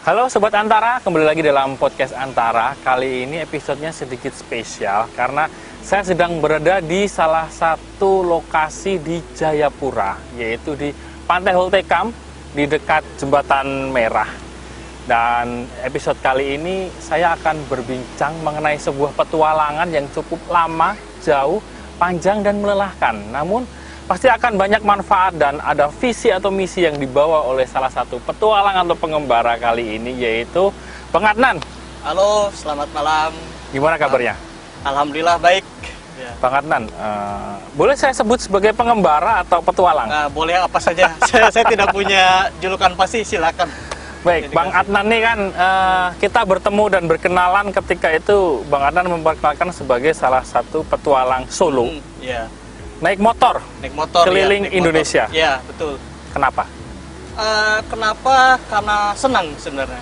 Halo Sobat Antara, kembali lagi dalam podcast Antara. Kali ini episodenya sedikit spesial karena saya sedang berada di salah satu lokasi di Jayapura, yaitu di Pantai Holtekam di dekat Jembatan Merah. Dan episode kali ini saya akan berbincang mengenai sebuah petualangan yang cukup lama, jauh, panjang dan melelahkan. Namun pasti akan banyak manfaat dan ada visi atau misi yang dibawa oleh salah satu petualang atau pengembara kali ini, yaitu Bang Adnan. Halo, selamat malam. Gimana kabarnya? Alhamdulillah baik. Ya. Bang Adnan, boleh saya sebut sebagai pengembara atau petualang? Boleh apa saja. saya tidak punya julukan pasti, silakan. Baik, Bang Adnan nih kan kita bertemu dan berkenalan ketika itu Bang Adnan memperkenalkan sebagai salah satu petualang solo. Ya. Naik motor keliling Indonesia. Ya, betul. Kenapa? Kenapa? Karena senang sebenarnya.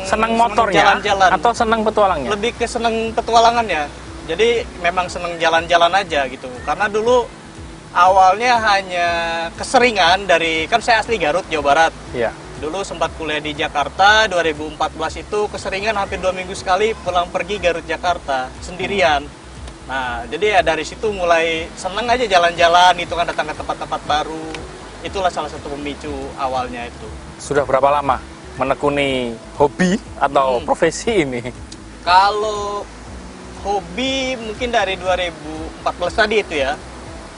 Senang motornya jalan-jalan atau senang petualangnya? Lebih ke senang petualangannya. Jadi memang senang jalan-jalan aja gitu. Karena dulu awalnya hanya keseringan kan saya asli Garut, Jawa Barat. Iya. Dulu sempat kuliah di Jakarta, 2014 itu keseringan hampir 2 minggu sekali pulang pergi Garut Jakarta sendirian. Nah, jadi ya dari situ mulai seneng aja jalan-jalan itu kan, datang ke tempat-tempat baru. Itulah salah satu pemicu awalnya itu. Sudah berapa lama menekuni hobi atau profesi ini? Kalau hobi mungkin dari 2014 tadi itu ya.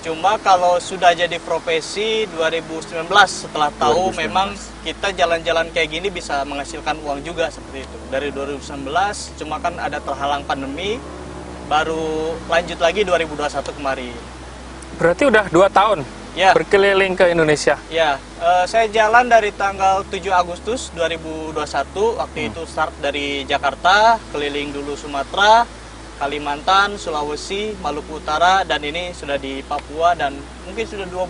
Cuma kalau sudah jadi profesi 2019 setelah tahu 2019. Memang kita jalan-jalan kayak gini bisa menghasilkan uang juga seperti itu. Dari 2019 cuma kan ada terhalang pandemi. Baru lanjut lagi 2021 kemarin. Berarti udah 2 tahun ya, berkeliling ke Indonesia? Ya, saya jalan dari tanggal 7 Agustus 2021. Waktu itu start dari Jakarta, keliling dulu Sumatera, Kalimantan, Sulawesi, Maluku Utara, dan ini sudah di Papua. Dan mungkin sudah 2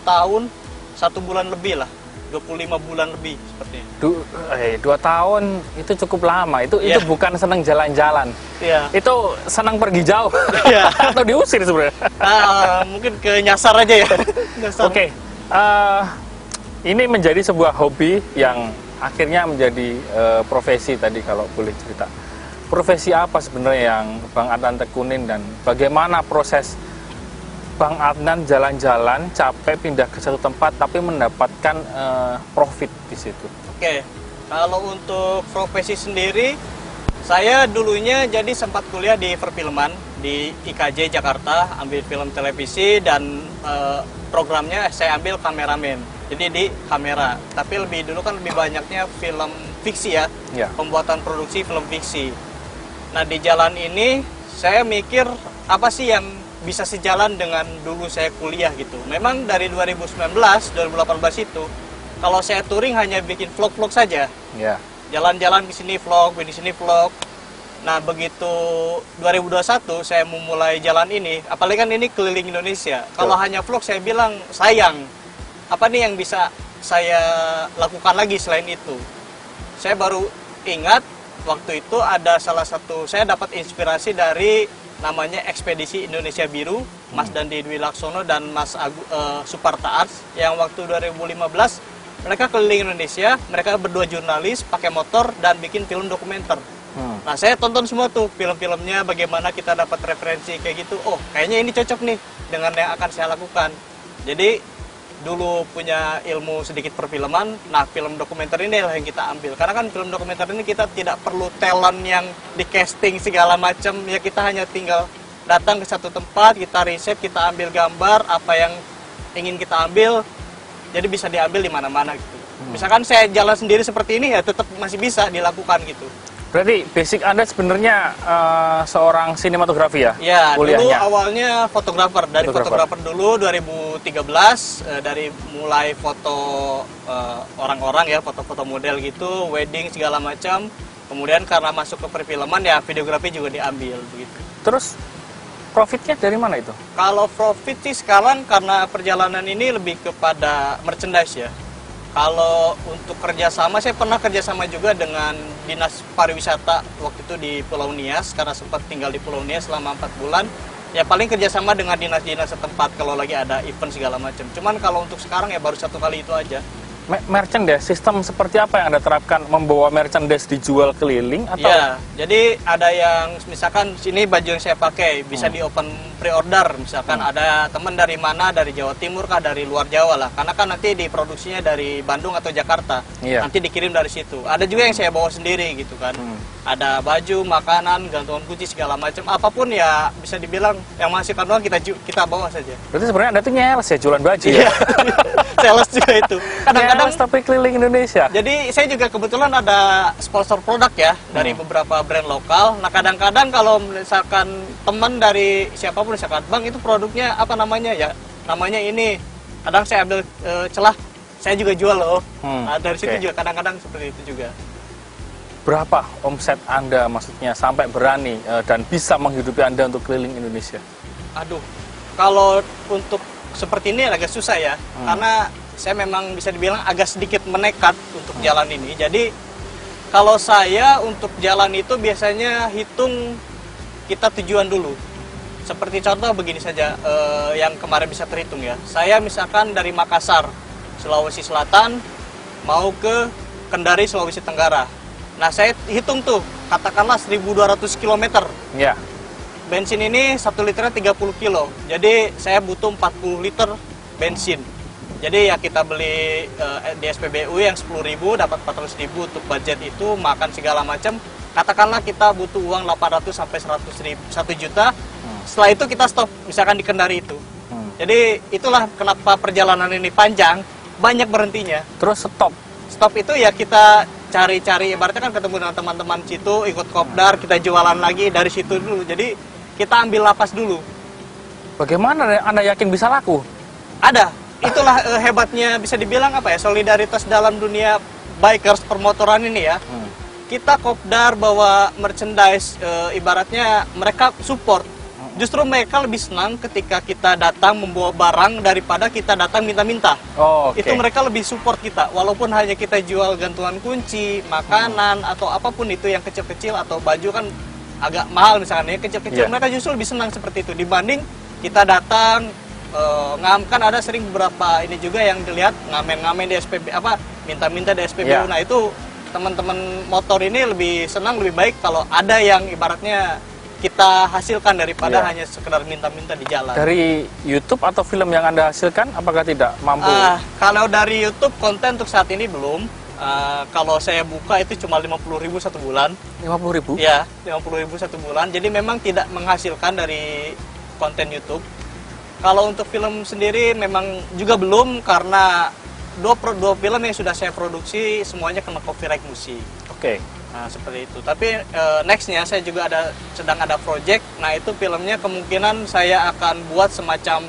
tahun, 1 bulan lebih lah. 25 bulan lebih sepertinya. 2 tahun itu cukup lama. Itu bukan senang jalan-jalan. Yeah. Itu senang pergi jauh. Yeah. Atau diusir sebenarnya. Mungkin ke nyasar aja ya. Oke. Ini menjadi sebuah hobi yang akhirnya menjadi profesi tadi kalau boleh cerita. Profesi apa sebenarnya yang Bang Adnan tekunin dan bagaimana proses Bang Adnan jalan-jalan, capek pindah ke satu tempat tapi mendapatkan profit di situ? Oke, kalau untuk profesi sendiri, saya dulunya jadi sempat kuliah di perfilman di IKJ Jakarta, ambil film televisi dan programnya saya ambil kameramen. Jadi di kamera, tapi lebih banyaknya film fiksi ya, pembuatan produksi film fiksi. Nah di jalan ini saya mikir apa sih yang bisa sejalan dengan dulu saya kuliah gitu. Memang dari 2019, 2018 itu, kalau saya touring hanya bikin vlog-vlog saja. Yeah. Jalan-jalan ke sini vlog, di sini vlog. Nah, begitu 2021 saya memulai jalan ini, apalagi kan ini keliling Indonesia. Kalau hanya vlog saya bilang sayang. Apa nih yang bisa saya lakukan lagi selain itu? Saya baru ingat waktu itu ada salah satu, saya dapat inspirasi dari namanya Ekspedisi Indonesia Biru, Mas Dandi Dwi Laksono dan Mas Suparta Arts, yang waktu 2015 mereka keliling Indonesia, mereka berdua jurnalis pakai motor dan bikin film dokumenter. Nah saya tonton semua tuh film-filmnya, bagaimana kita dapat referensi kayak gitu. Oh kayaknya ini cocok nih dengan yang akan saya lakukan. Jadi dulu punya ilmu sedikit perfilman, nah film dokumenter ini lah yang kita ambil. Karena kan film dokumenter ini kita tidak perlu talent yang di casting segala macam, ya kita hanya tinggal datang ke satu tempat, kita riset, kita ambil gambar apa yang ingin kita ambil, jadi bisa diambil di mana-mana gitu. Misalkan saya jalan sendiri seperti ini ya tetap masih bisa dilakukan gitu. Berarti basic Anda sebenarnya seorang sinematografi ya? Ya, kuliahnya? Dulu awalnya fotografer. Dari fotografer dulu 2013, dari mulai foto orang-orang ya, foto-foto model gitu, wedding segala macam. Kemudian karena masuk ke perfilman ya videografi juga diambil begitu. Terus profitnya dari mana itu? Kalau profit sih sekarang karena perjalanan ini lebih kepada merchandise ya. Kalau untuk kerjasama, saya pernah kerjasama juga dengan Dinas Pariwisata waktu itu di Pulau Nias, karena sempat tinggal di Pulau Nias selama 4 bulan. Ya paling kerjasama dengan dinas-dinas setempat kalau lagi ada event segala macam. Cuman kalau untuk sekarang ya baru 1 kali itu aja. merchandise, sistem seperti apa yang Anda terapkan? Membawa merchandise dijual keliling atau? Ya, jadi ada yang misalkan sini baju yang saya pakai bisa di open pre-order, misalkan ada teman dari mana, dari Jawa Timur kah, dari luar Jawa lah, karena kan nanti diproduksinya dari Bandung atau Jakarta, nanti dikirim dari situ. Ada juga yang saya bawa sendiri gitu kan, ada baju, makanan, gantungan kunci segala macam, apapun ya bisa dibilang yang menghasilkan uang kita bawa saja. Berarti sebenarnya Anda tuh nyales ya jualan baju ya? Sales juga itu. Kadang-kadang tapi keliling Indonesia. Jadi saya juga kebetulan ada sponsor produk ya dari beberapa brand lokal. Nah kadang-kadang kalau misalkan teman dari siapapun, misalkan bang itu produknya apa namanya ya, namanya ini. Kadang saya ambil celah, saya juga jual loh. Nah dari situ juga kadang-kadang seperti itu juga. Berapa omset Anda maksudnya sampai berani dan bisa menghidupi Anda untuk keliling Indonesia? Aduh, kalau untuk seperti ini agak susah ya, karena saya memang bisa dibilang agak sedikit menekat untuk jalan ini. Jadi kalau saya untuk jalan itu biasanya hitung kita tujuan dulu. Seperti contoh begini saja, yang kemarin bisa terhitung ya. Saya misalkan dari Makassar, Sulawesi Selatan, mau ke Kendari, Sulawesi Tenggara. Nah saya hitung tuh, katakanlah 1.200 km. Ya. Bensin ini 1 liternya 30 kilo, jadi saya butuh 40 liter bensin. Jadi ya kita beli di SPBU yang 10.000 dapat 400.000 untuk budget itu, makan segala macam. Katakanlah kita butuh uang 800 sampai 100 juta. Setelah itu kita stop, misalkan di Kendari itu. Jadi itulah kenapa perjalanan ini panjang, banyak berhentinya. Terus stop. Stop itu ya kita cari-cari, ibaratnya kan ketemu dengan teman-teman situ, ikut kopdar, kita jualan lagi dari situ dulu. Jadi kita ambil lapas dulu. Bagaimana Anda yakin bisa laku? Ada. Itulah hebatnya bisa dibilang apa ya, solidaritas dalam dunia bikers permotoran ini ya. Kita kopdar bawa merchandise, ibaratnya mereka support. Justru mereka lebih senang ketika kita datang membawa barang daripada kita datang minta-minta. Itu mereka lebih support kita. Walaupun hanya kita jual gantungan kunci, makanan, atau apapun itu yang kecil-kecil, atau baju kan agak mahal misalnya, kecil-kecil, mereka justru lebih senang seperti itu dibanding kita datang kan ada sering beberapa ini juga yang dilihat ngamen-ngamen di SPB apa, minta-minta di SPBU. Nah itu teman-teman motor ini lebih senang, lebih baik kalau ada yang ibaratnya kita hasilkan daripada hanya sekedar minta-minta di jalan. Dari YouTube atau film yang Anda hasilkan apakah tidak mampu? Kalau dari YouTube konten untuk saat ini belum. Kalau saya buka itu cuma 50.000 satu bulan. 50.000? Ya, 50.000 satu bulan. Jadi memang tidak menghasilkan dari konten YouTube. Kalau untuk film sendiri memang juga belum, karena dua film yang sudah saya produksi semuanya kena copyright musik. Nah seperti itu. Tapi nextnya saya juga sedang ada project. Nah itu filmnya kemungkinan saya akan buat semacam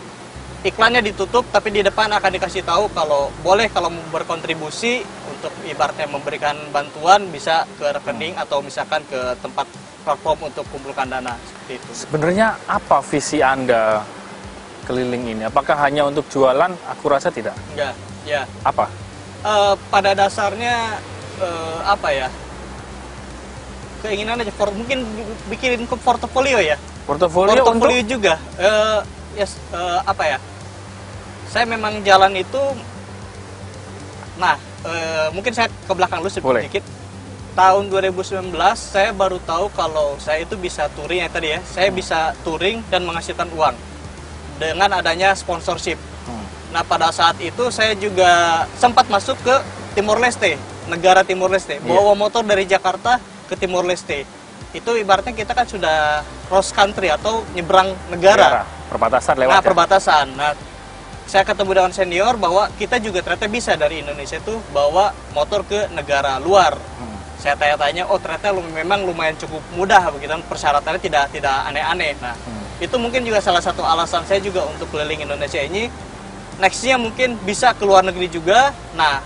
iklannya ditutup, tapi di depan akan dikasih tahu kalau boleh, kalau mau berkontribusi untuk ibaratnya memberikan bantuan bisa ke rekening atau misalkan ke tempat platform untuk kumpulkan dana seperti itu. Sebenarnya apa visi Anda keliling ini? Apakah hanya untuk jualan? Aku rasa tidak. Enggak, ya. Apa? Pada dasarnya apa ya? Keinginan aja, mungkin bikin ke portofolio ya. Portofolio untuk juga. Apa ya? Saya memang jalan itu, mungkin saya ke belakang dulu sedikit. Tahun 2019 saya baru tahu kalau saya itu bisa touring ya tadi ya. Saya bisa touring dan menghasilkan uang dengan adanya sponsorship. Nah pada saat itu saya juga sempat masuk ke Timor Leste, negara Timor Leste. Bawa motor dari Jakarta ke Timor Leste. Itu ibaratnya kita kan sudah cross country atau nyebrang negara. Perbatasan lewat. Perbatasan. Nah, saya ketemu dengan senior bahwa kita juga ternyata bisa dari Indonesia itu bawa motor ke negara luar. Saya tanya-tanya, oh ternyata memang lumayan cukup mudah begitu, persyaratannya tidak aneh-aneh. Nah, itu mungkin juga salah satu alasan saya juga untuk keliling Indonesia ini. Nextnya mungkin bisa ke luar negeri juga. Nah,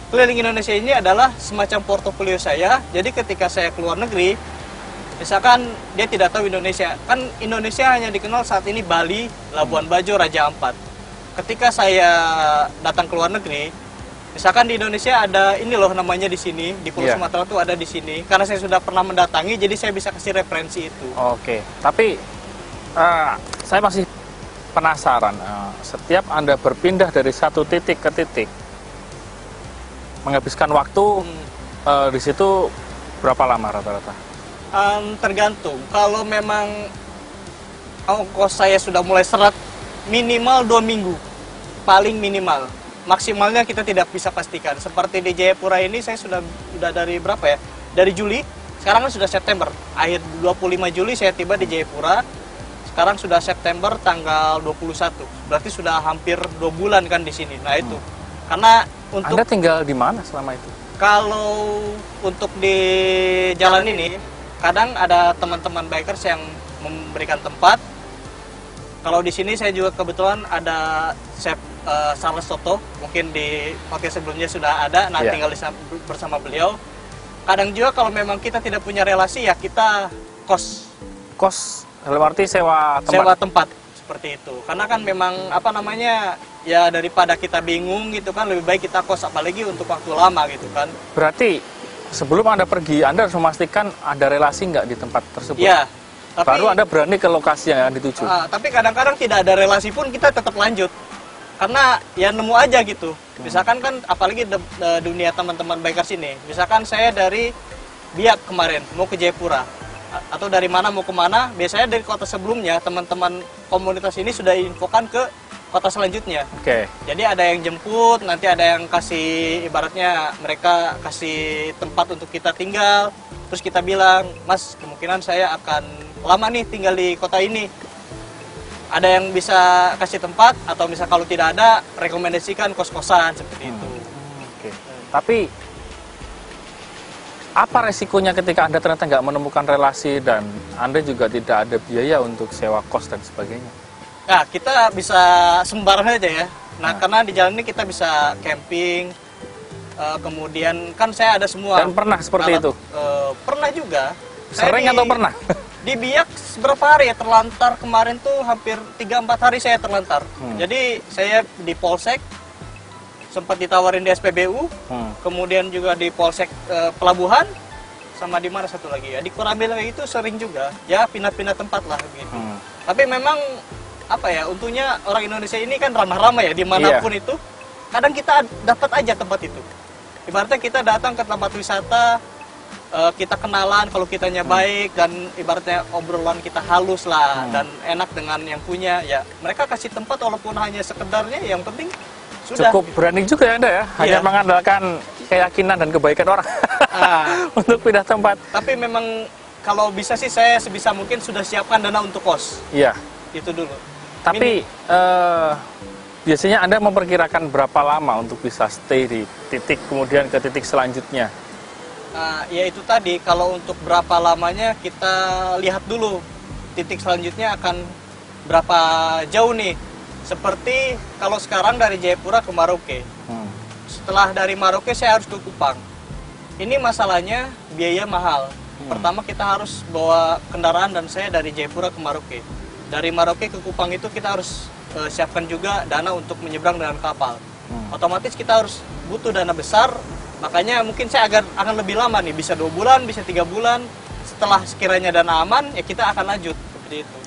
keliling Indonesia ini adalah semacam portofolio saya. Jadi ketika saya ke luar negeri, misalkan dia tidak tahu Indonesia, kan Indonesia hanya dikenal saat ini Bali, Labuan Bajo, Raja Ampat. Ketika saya datang ke luar negeri, misalkan di Indonesia ada ini loh namanya di sini, di Pulau Sumatera tuh ada di sini. Karena saya sudah pernah mendatangi, jadi saya bisa kasih referensi itu. Tapi saya masih penasaran. Setiap Anda berpindah dari satu titik ke titik, menghabiskan waktu di situ berapa lama rata-rata? Tergantung. Kalau memang ongkos saya sudah mulai seret, minimal 2 minggu, paling minimal. Maksimalnya kita tidak bisa pastikan. Seperti di Jayapura ini saya sudah dari berapa ya? Dari Juli, sekarang kan sudah September. Akhir 25 Juli saya tiba di Jayapura. Sekarang sudah September tanggal 21. Berarti sudah hampir 2 bulan kan di sini. Nah itu. Karena untuk Anda tinggal di mana selama itu? kalau untuk di jalan ini, kadang ada teman-teman bikers yang memberikan tempat. Kalau di sini saya juga kebetulan ada Chef Charles Soto, mungkin di podcast sebelumnya sudah ada, nah tinggal bersama beliau. Kadang juga kalau memang kita tidak punya relasi ya kita kos. Kos, dalam arti sewa tempat? Sewa tempat, seperti itu. Karena kan memang apa namanya, ya daripada kita bingung gitu kan, lebih baik kita kos, apalagi untuk waktu lama gitu kan. Berarti sebelum Anda pergi, Anda harus memastikan ada relasi nggak di tempat tersebut? Iya. Tapi, baru Anda berani ke lokasi yang dituju? Tapi kadang-kadang tidak ada relasi pun kita tetap lanjut. Karena ya nemu aja gitu. Misalkan kan, apalagi dunia teman-teman bikers ini. Misalkan saya dari Biak kemarin, mau ke Jayapura. Atau dari mana mau kemana, biasanya dari kota sebelumnya, teman-teman komunitas ini sudah infokan ke kota selanjutnya. Oke. Jadi ada yang jemput, nanti ada yang kasih, ibaratnya mereka kasih tempat untuk kita tinggal. Terus kita bilang, Mas, kemungkinan saya akan lama nih tinggal di kota ini. Ada yang bisa kasih tempat, atau misal kalau tidak ada, rekomendasikan kos-kosan, seperti itu. Oke. Tapi, apa resikonya ketika Anda ternyata nggak menemukan relasi dan Anda juga tidak ada biaya untuk sewa kos dan sebagainya? Nah, kita bisa sembarang aja ya. Nah, karena di jalan ini kita bisa camping, kemudian kan saya ada semua. Dan pernah seperti itu? Pernah juga. Sering atau pernah? Di Biak berapa hari ya, terlantar kemarin tuh hampir 3-4 hari saya terlantar. Jadi saya di Polsek, sempat ditawarin di SPBU, kemudian juga di Polsek Pelabuhan, sama di mana satu lagi ya, di Koramil itu sering juga, ya pindah-pindah tempat lah gitu. Tapi memang apa ya, untungnya orang Indonesia ini kan ramah-ramah ya, dimanapun itu, kadang kita dapat aja tempat itu. Ibaratnya kita datang ke tempat wisata, kita kenalan kalau kitanya baik, dan ibaratnya obrolan kita halus lah, dan enak dengan yang punya, ya mereka kasih tempat walaupun hanya sekedarnya, yang penting sudah. Cukup berani juga ya Anda ya, hanya mengandalkan keyakinan dan kebaikan orang untuk pindah tempat. Tapi memang kalau bisa sih saya sebisa mungkin sudah siapkan dana untuk kos. Iya. Itu dulu. Tapi biasanya Anda memperkirakan berapa lama untuk bisa stay di titik kemudian ke titik selanjutnya? Ya itu tadi, kalau untuk berapa lamanya kita lihat dulu titik selanjutnya akan berapa jauh nih. Seperti kalau sekarang dari Jayapura ke Maroke. Setelah dari Maroke saya harus ke Kupang. Ini masalahnya biaya mahal. Pertama kita harus bawa kendaraan, dan saya dari Jayapura ke Maroke. Dari Maroke ke Kupang itu kita harus siapkan juga dana untuk menyeberang dengan kapal. Otomatis kita harus butuh dana besar. Makanya mungkin saya akan lebih lama nih, bisa 2 bulan, bisa 3 bulan. Setelah sekiranya dana aman, ya kita akan lanjut seperti itu.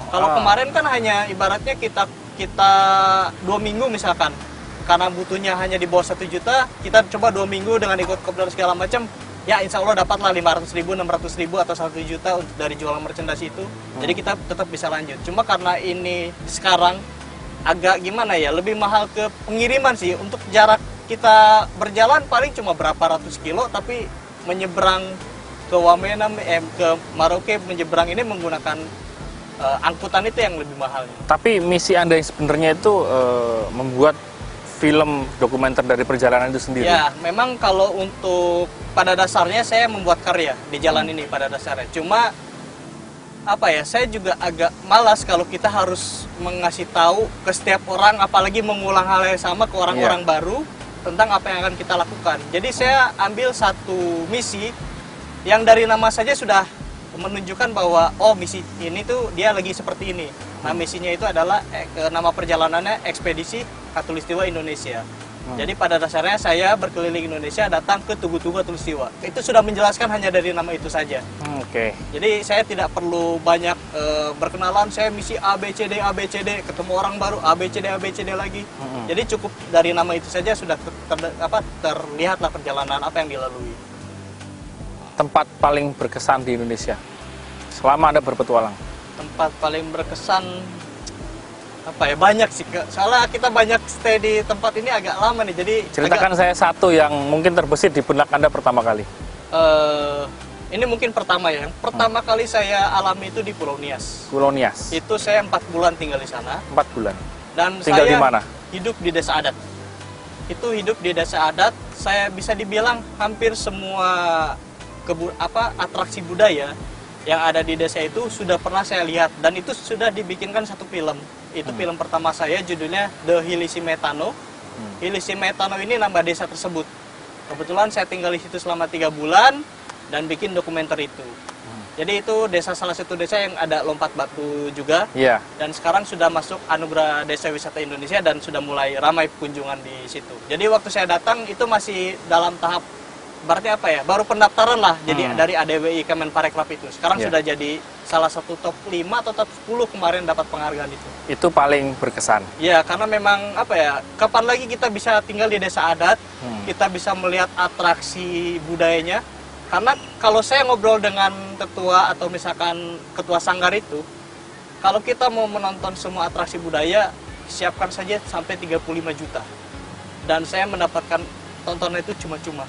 Kalau kemarin kan hanya ibaratnya kita 2 minggu misalkan, karena butuhnya hanya di bawah 1 juta, kita coba 2 minggu dengan ikut kopdar segala macam, ya insya Allah dapatlah 500.000, 600.000 atau 1 juta dari jualan merchandise itu. Jadi kita tetap bisa lanjut. Cuma karena ini sekarang agak gimana ya, lebih mahal ke pengiriman sih. Untuk jarak kita berjalan paling cuma berapa ratus kilo, tapi menyeberang ke Wamena, ke Maroke, menyeberang ini menggunakan angkutan itu yang lebih mahal. Tapi misi Anda yang sebenarnya itu membuat film dokumenter dari perjalanan itu sendiri? Ya, memang kalau untuk pada dasarnya saya membuat karya di jalan ini pada dasarnya. Cuma apa ya, saya juga agak malas kalau kita harus mengasih tahu ke setiap orang, apalagi mengulang hal yang sama ke orang-orang baru tentang apa yang akan kita lakukan. Jadi saya ambil satu misi yang dari nama saja sudah menunjukkan bahwa misi ini tuh dia lagi seperti ini. Nah, misinya itu adalah nama perjalanannya Ekspedisi Khatulistiwa Indonesia. Jadi pada dasarnya saya berkeliling Indonesia datang ke Tugu-Tugu Tulistiwa. Itu sudah menjelaskan hanya dari nama itu saja. Oke. Jadi saya tidak perlu banyak berkenalan, saya misi ABCD, ketemu orang baru ABCD lagi. Jadi cukup dari nama itu saja sudah terlihatlah perjalanan apa yang dilalui. Tempat paling berkesan di Indonesia selama Anda berpetualang? Tempat paling berkesan apa ya, banyak sih Kak. Soalnya kita banyak stay di tempat ini agak lama nih, jadi Ceritakan saya satu yang mungkin terbesit di benak Anda pertama kali. Ini mungkin pertama ya. Yang pertama kali saya alami itu di Pulau Nias. Pulau Nias. Itu saya 4 bulan tinggal di sana. 4 bulan. Dan tinggal saya di mana? Hidup di desa adat. Itu hidup di desa adat, saya bisa dibilang hampir semua atraksi budaya yang ada di desa itu sudah pernah saya lihat, dan itu sudah dibikinkan satu film. Itu film pertama saya, judulnya The Hilisi Metano. Hilisi Metano ini nama desa tersebut. Kebetulan saya tinggal di situ selama 3 bulan dan bikin dokumenter itu. Jadi itu salah satu desa yang ada lompat batu juga. Iya. Dan sekarang sudah masuk Anugerah Desa Wisata Indonesia dan sudah mulai ramai kunjungan di situ. Jadi waktu saya datang itu masih dalam tahap, berarti apa ya, baru pendaftaran lah. Jadi dari ADWI Kemenparekraf itu. Sekarang sudah jadi salah satu top 5 atau top 10 kemarin dapat penghargaan itu. Itu paling berkesan. Ya, karena memang apa ya, kapan lagi kita bisa tinggal di desa adat, kita bisa melihat atraksi budayanya. Karena kalau saya ngobrol dengan ketua atau misalkan ketua sanggar itu, kalau kita mau menonton semua atraksi budaya, siapkan saja sampai 35 juta. Dan saya mendapatkan tontonan itu cuma-cuma.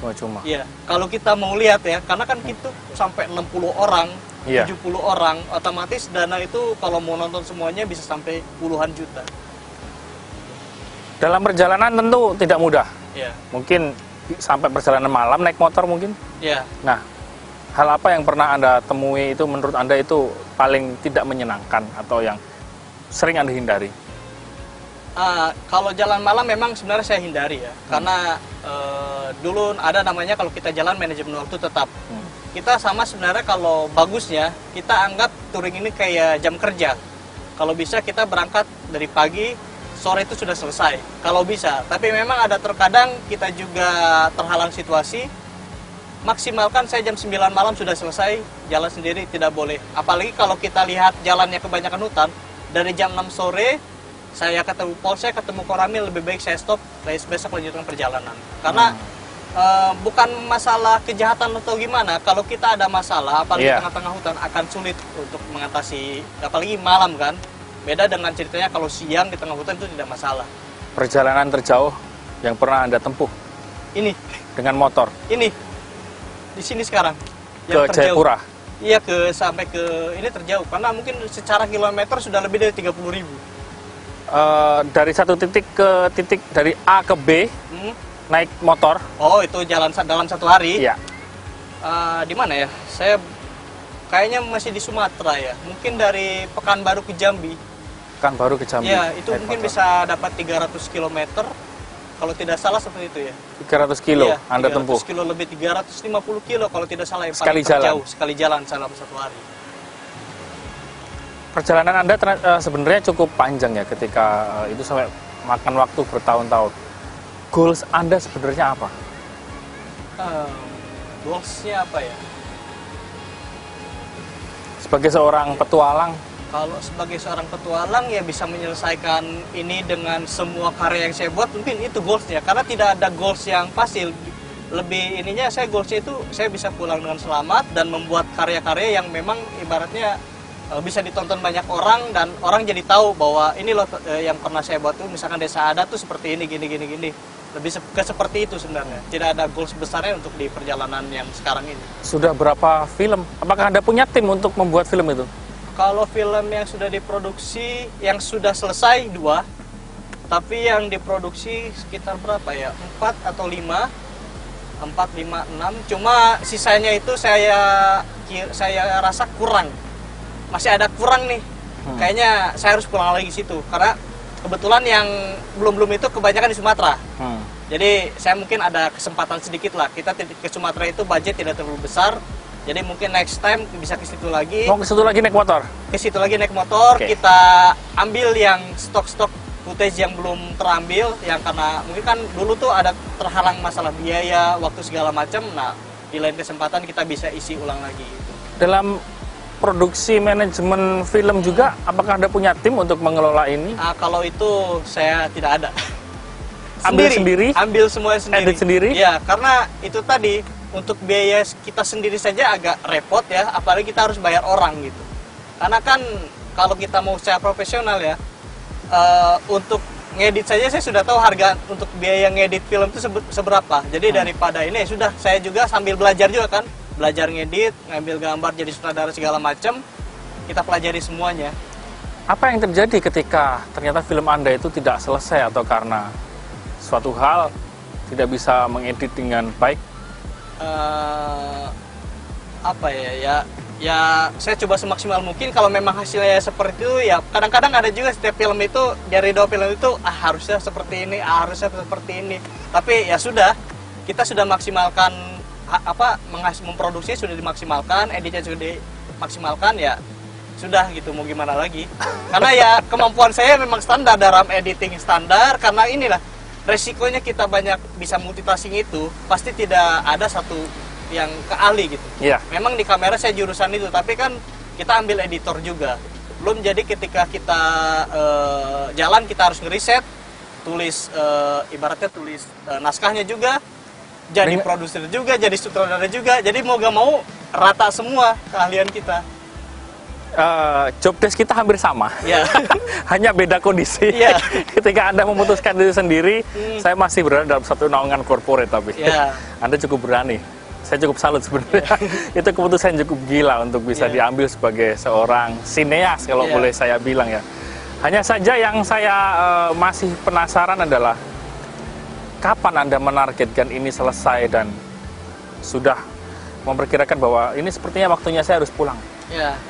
Cuma-cuma. Iya, kalau kita mau lihat ya, karena kan itu sampai 60 orang, 70 orang, otomatis dana itu kalau mau nonton semuanya bisa sampai puluhan juta. Dalam perjalanan tentu tidak mudah. Iya. Mungkin sampai perjalanan malam naik motor mungkin. Iya. Nah, hal apa yang pernah Anda temui itu menurut Anda itu paling tidak menyenangkan atau yang sering Anda hindari? Kalau jalan malam memang sebenarnya saya hindari ya, karena dulu ada namanya kalau kita jalan manajemen waktu tetap. Kita sama sebenarnya kalau bagusnya kita anggap touring ini kayak jam kerja. Kalau bisa kita berangkat dari pagi, sore itu sudah selesai, kalau bisa. Tapi memang ada terkadang kita juga terhalang situasi, maksimalkan saya jam 9 malam sudah selesai, jalan sendiri tidak boleh. Apalagi kalau kita lihat jalannya kebanyakan hutan, dari jam 6 sore, saya ketemu polsek, ketemu koramil, lebih baik saya stop, besok lanjutkan perjalanan. Karena bukan masalah kejahatan atau gimana, kalau kita ada masalah, apalagi tengah-tengah hutan, akan sulit untuk mengatasi, apalagi malam kan. Beda dengan ceritanya kalau siang di tengah hutan itu tidak masalah. Perjalanan terjauh yang pernah Anda tempuh? Ini. Dengan motor? Ini. Di sini sekarang. Ke Jayapura? Iya, sampai ke ini terjauh. Karena mungkin secara kilometer sudah lebih dari 30.000. Dari satu titik ke titik, dari A ke B, naik motor? Oh, itu jalan dalam satu hari? Iya. Di mana ya? Saya kayaknya masih di Sumatera ya. Mungkin dari Pekanbaru ke Jambi. Pekanbaru ke Jambi? Ya, itu mungkin bisa dapat 300 km. Kalau tidak salah seperti itu ya. 300 kilo iya, Anda tempuh? 300 kilo lebih, 350 kilo kalau tidak salah yang sekali paling jalan? terjauh. Sekali jalan dalam satu hari. Perjalanan Anda sebenarnya cukup panjang ya, ketika itu sampai makan waktu bertahun-tahun. Goals Anda sebenarnya apa? Goalsnya apa ya? Sebagai seorang petualang? Kalau sebagai seorang petualang ya bisa menyelesaikan ini dengan semua karya yang saya buat, mungkin itu goalsnya. Karena tidak ada goals yang pasti. Lebih ininya saya goalsnya itu saya bisa pulang dengan selamat dan membuat karya-karya yang memang ibaratnya bisa ditonton banyak orang dan orang jadi tahu bahwa ini loh yang pernah saya buat tuh, misalkan desa adat tuh seperti ini, gini. Lebih ke seperti itu sebenarnya. Tidak ada goals besarnya untuk di perjalanan yang sekarang ini. Sudah berapa film? Apakah Anda punya tim untuk membuat film itu? Kalau film yang sudah diproduksi, yang sudah selesai 2, tapi yang diproduksi sekitar berapa ya? 4 atau 5, 6. Cuma sisanya itu saya rasa kurang. Masih ada kurang nih. Kayaknya saya harus pulang lagi situ. Karena kebetulan yang belum itu kebanyakan di Sumatera. Jadi saya mungkin ada kesempatan sedikit lah. Kita ke Sumatera itu budget tidak terlalu besar. Jadi mungkin next time bisa ke situ lagi. Mau ke situ lagi naik motor? Ke situ lagi naik motor, kita ambil yang stok-stok footage yang belum terambil, yang karena mungkin kan dulu tuh ada terhalang masalah biaya, waktu segala macam. Nah, di lain kesempatan kita bisa isi ulang lagi. Dalam produksi manajemen film juga, apakah Anda punya tim untuk mengelola ini? Nah, kalau itu saya tidak ada. Ambil sendiri? Ambil semuanya sendiri. Edit sendiri? Ya, karena itu tadi untuk biaya kita sendiri saja agak repot ya, apalagi kita harus bayar orang gitu. Karena kan kalau kita mau secara profesional ya, untuk ngedit saja saya sudah tahu harga untuk biaya ngedit film itu seberapa. Jadi daripada ini sudah, saya juga sambil belajar juga kan, belajar ngedit, ngambil gambar jadi sutradara segala macam, kita pelajari semuanya. Apa yang terjadi ketika ternyata film Anda itu tidak selesai atau karena suatu hal tidak bisa mengedit dengan baik? Apa ya saya coba semaksimal mungkin. Kalau memang hasilnya seperti itu ya, kadang-kadang ada juga setiap film itu, dari 2 film itu harusnya seperti ini, harusnya seperti ini, tapi ya sudah, kita sudah maksimalkan memproduksi sudah dimaksimalkan, editnya sudah dimaksimalkan, ya sudah gitu, mau gimana lagi. Karena ya kemampuan saya memang standar dalam editing standar, karena inilah resikonya kita banyak bisa multitasking itu, pasti tidak ada satu yang keahli gitu. Iya. Memang di kamera saya jurusan itu, tapi kan kita ambil editor juga. Belum jadi ketika kita jalan kita harus ngeriset, tulis ibaratnya tulis naskahnya juga, jadi produser juga, jadi sutradara juga. Jadi mau gak mau rata semua keahlian kita. Job desk kita hampir sama, Ya. hanya beda kondisi. Ya. Ketika Anda memutuskan diri sendiri, saya masih berada dalam satu naungan corporate, tapi Ya. Anda cukup berani. Saya cukup salut sebenarnya. Itu keputusan cukup gila untuk bisa diambil sebagai seorang sineas, kalau boleh saya bilang ya. Hanya saja yang saya masih penasaran adalah kapan Anda menargetkan ini selesai dan sudah memperkirakan bahwa ini sepertinya waktunya saya harus pulang. Ya.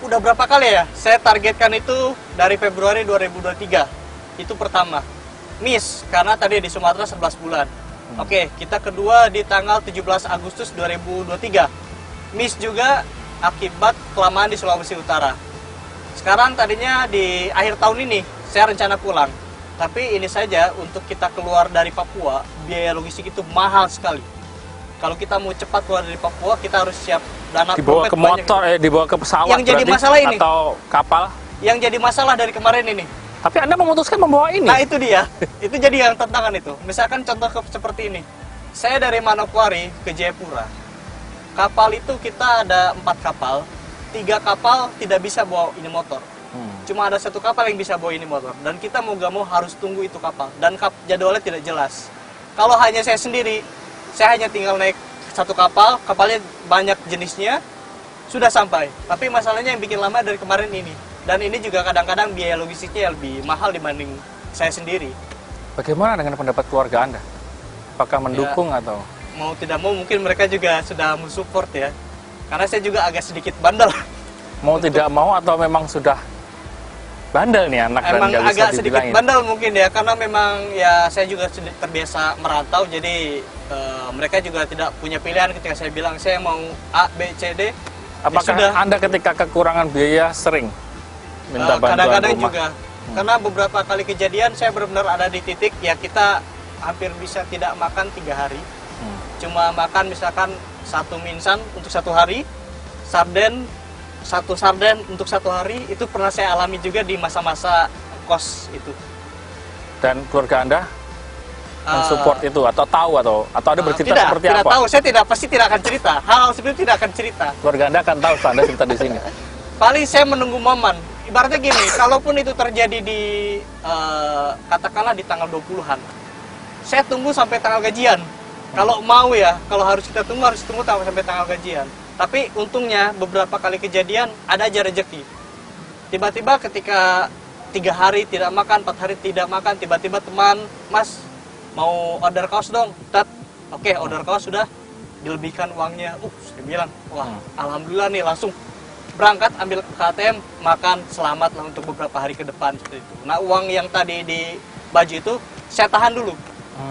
Udah berapa kali ya saya targetkan itu dari Februari 2023. Itu pertama. Miss karena tadi di Sumatera 11 bulan. Oke, kita kedua di tanggal 17 Agustus 2023. Miss juga akibat kelamaan di Sulawesi Utara. Sekarang tadinya di akhir tahun ini saya rencana pulang. Tapi ini saja, untuk kita keluar dari Papua, biaya logistik itu mahal sekali. Kalau kita mau cepat keluar dari Papua, kita harus siap dana dibawa ke motor, dibawa ke pesawat yang jadi masalah ini, atau kapal. Yang jadi masalah dari kemarin ini. Tapi Anda memutuskan membawa ini. Nah itu dia, itu jadi yang tantangan itu. Misalkan contoh seperti ini, saya dari Manokwari ke Jayapura, kapal itu kita ada 4 kapal, 3 kapal tidak bisa bawa ini motor. Cuma ada 1 kapal yang bisa bawa ini motor, dan kita mau gak mau harus tunggu itu kapal, dan jadwalnya tidak jelas. Kalau hanya saya sendiri, saya hanya tinggal naik 1 kapal, kapalnya banyak jenisnya, sudah sampai. Tapi masalahnya yang bikin lama dari kemarin ini. Dan ini juga kadang-kadang biaya logistiknya lebih mahal dibanding saya sendiri. Bagaimana dengan pendapat keluarga Anda? Apakah mendukung atau? Mau tidak mau mungkin mereka juga sudah mensupport ya. Karena saya juga agak sedikit bandel. Mau tidak mau atau memang sudah bandel nih anak emang dan gak bisa agak sedikit dibilangin? bandel mungkin ya. Karena memang ya saya juga terbiasa merantau. Jadi mereka juga tidak punya pilihan ketika saya bilang saya mau A, B, C, D. Apakah ya Anda ketika kekurangan biaya sering minta bantuan kadang-kadang rumah? juga. Karena beberapa kali kejadian saya benar-benar ada di titik ya kita hampir bisa tidak makan 3 hari. Cuma makan misalkan 1 minsan untuk 1 hari, sarden 1 sarden untuk 1 hari. Itu pernah saya alami juga di masa-masa kos itu. Dan keluarga Anda mensupport itu atau tahu atau ada bercerita seperti tidak apa? Tahu, saya pasti tidak akan cerita. Hal seperti itu tidak akan cerita. Keluarga Anda akan tahu setelah Anda cerita di sini. Paling saya menunggu momen. Ibaratnya gini, kalaupun itu terjadi di katakanlah di tanggal 20-an, saya tunggu sampai tanggal gajian. Kalau mau ya, kalau harus kita tunggu harus tunggu sampai tanggal gajian. Tapi untungnya beberapa kali kejadian ada aja rezeki. Tiba-tiba ketika 3 hari tidak makan, 4 hari tidak makan, tiba-tiba teman, Mas mau order kaos dong. Oke, order kaos sudah dilebihkan uangnya. Saya bilang, wah alhamdulillah nih, langsung berangkat ambil ke ATM, makan, selamat lah untuk beberapa hari ke depan seperti itu. Nah uang yang tadi di baju itu saya tahan dulu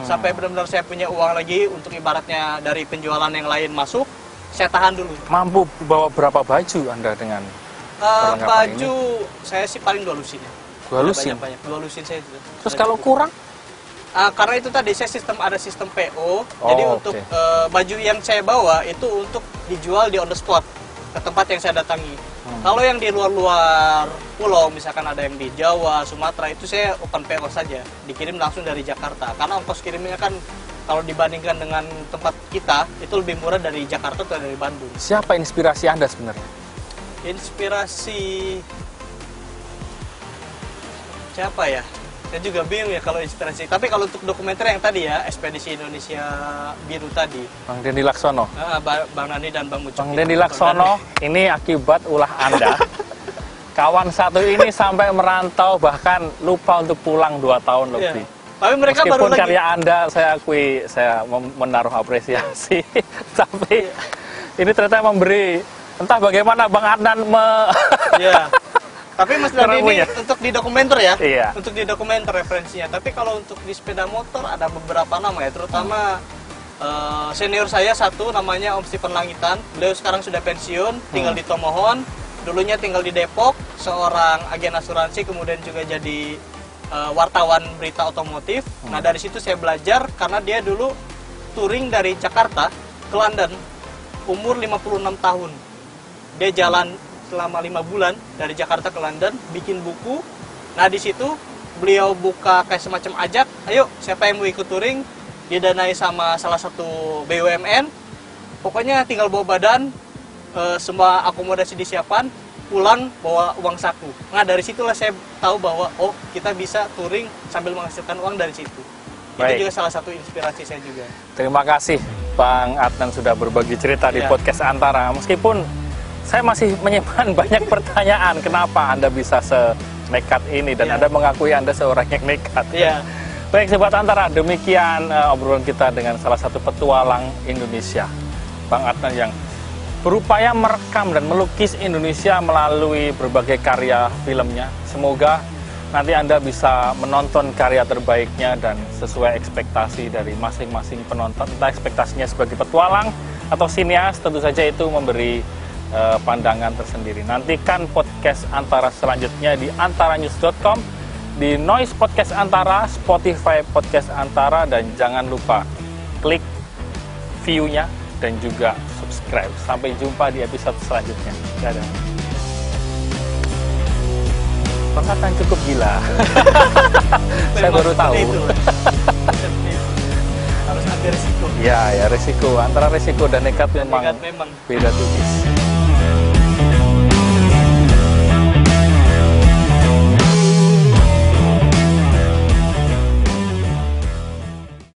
sampai benar-benar saya punya uang lagi untuk ibaratnya dari penjualan yang lain masuk, saya tahan dulu. Mampu bawa berapa baju Anda dengan perlengkapan baju ini? saya sih paling 2 lusin ya. Dua lusin? Banyak, 2 lusin saya itu. Terus kalau kurang? Karena itu tadi saya ada sistem PO, jadi untuk baju yang saya bawa itu untuk dijual di on the spot ke tempat yang saya datangi. Kalau yang di luar-luar pulau, misalkan ada yang di Jawa, Sumatera, itu saya open PO saja, dikirim langsung dari Jakarta. Karena ongkos kirimnya kan kalau dibandingkan dengan tempat kita itu lebih murah dari Jakarta atau dari Bandung. Siapa inspirasi Anda sebenarnya? Inspirasi siapa ya? Saya juga bingung ya kalau inspirasi. Tapi kalau untuk dokumenter yang tadi ya, Ekspedisi Indonesia Biru tadi. Bang Dendi Laksono. Bang Nani dan Bang Ucok. Bang Dendi Laksono, ini akibat ulah Anda. Kawan satu ini sampai merantau bahkan lupa untuk pulang 2 tahun lebih. Ya. Tapi mereka meskipun baru karya Anda saya akui, saya menaruh apresiasi. Tapi ini ternyata memberi, entah bagaimana Bang Adnan Iya. Tapi Mas Dandi ini untuk di dokumenter ya, iya. Untuk di dokumenter referensinya. Tapi kalau untuk di sepeda motor ada beberapa nama ya, terutama senior saya satu namanya Om Stephen Langitan. Beliau sekarang sudah pensiun, tinggal di Tomohon. Dulunya tinggal di Depok, seorang agen asuransi, kemudian juga jadi wartawan berita otomotif. Nah dari situ saya belajar karena dia dulu touring dari Jakarta ke London, umur 56 tahun. Dia jalan selama 5 bulan dari Jakarta ke London, bikin buku. Nah di situ beliau buka kayak semacam ajak, ayo siapa yang mau ikut touring, didanai sama salah satu BUMN. Pokoknya tinggal bawa badan, semua akomodasi disiapkan, pulang bawa uang saku. Nah dari situlah saya tahu bahwa oh kita bisa touring sambil menghasilkan uang dari situ. Baik. Itu juga salah satu inspirasi saya juga. Terima kasih Bang Adnan sudah berbagi cerita di podcast Antara. Meskipun saya masih menyimpan banyak pertanyaan, kenapa Anda bisa senekat ini dan Anda mengakui Anda seorang yang nekat. Baik Sobat Antara, demikian obrolan kita dengan salah satu petualang Indonesia, Bang Adnan, yang berupaya merekam dan melukis Indonesia melalui berbagai karya filmnya. Semoga nanti Anda bisa menonton karya terbaiknya dan sesuai ekspektasi dari masing-masing penonton. Entah ekspektasinya sebagai petualang atau sineas, tentu saja itu memberi pandangan tersendiri. Nantikan podcast Antara selanjutnya di antaranews.com, di Noise Podcast Antara, Spotify Podcast Antara, dan jangan lupa klik view-nya dan juga subscribe. Sampai jumpa di episode selanjutnya. Dadah. Bang Adnan cukup gila. Saya baru tahu. Harus ada risiko. Ya, risiko. Antara risiko dan nekat memang beda tipis.